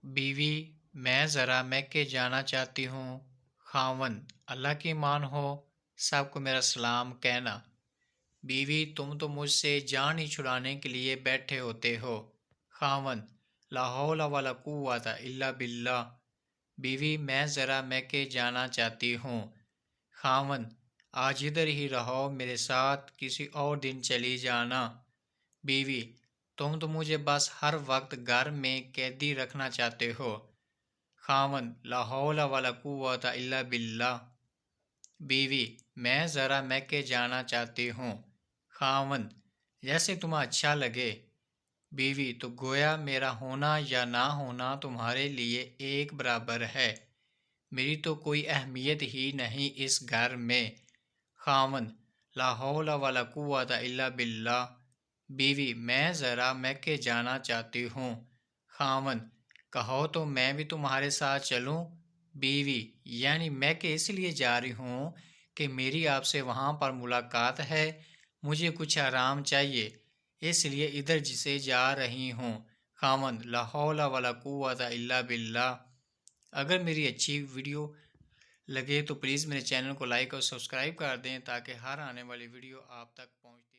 बीवी, मैं ज़रा मैके जाना चाहती हूँ। ख़ावंद, अल्लाह की मान हो, सबको मेरा सलाम कहना। बीवी, तुम तो मुझसे जान ही छुड़ाने के लिए बैठे होते हो। ख़ावंद, ला हौला वला कुव्वता इल्ला बिल्लाह। बीवी, मैं ज़रा मैके जाना चाहती हूँ। ख़ावंद, आज इधर ही रहो, मेरे साथ किसी और दिन चली जाना। बीवी, तुम तो मुझे बस हर वक्त घर में कैदी रखना चाहते हो। ख़ावंद, ला हौला वला कुव्वता इल्ला बिल्लाह। बीवी, मैं ज़रा मैके जाना चाहती हूँ। ख़ावंद, जैसे तुम्हें अच्छा लगे। बीवी, तो गोया मेरा होना या ना होना तुम्हारे लिए एक बराबर है। मेरी तो कोई अहमियत ही नहीं इस घर में। ख़ावंद, ला हौला वला कुव्वता इल्ला बिल्लाह। बीवी, मैं ज़रा मैके जाना चाहती हूँ। ख़ावंद, कहो तो मैं भी तुम्हारे साथ चलूँ। बीवी, यानी मैके इसलिए जा रही हूँ कि मेरी आपसे वहाँ पर मुलाकात है। मुझे कुछ आराम चाहिए, इसलिए इधर जिसे जा रही हूँ। ख़ावंद, ला हौला वला कुव्वता इल्ला बिल्लाह। अगर मेरी अच्छी वीडियो लगे तो प्लीज़ मेरे चैनल को लाइक और सब्सक्राइब कर दें ताकि हर आने वाली वीडियो आप तक पहुँच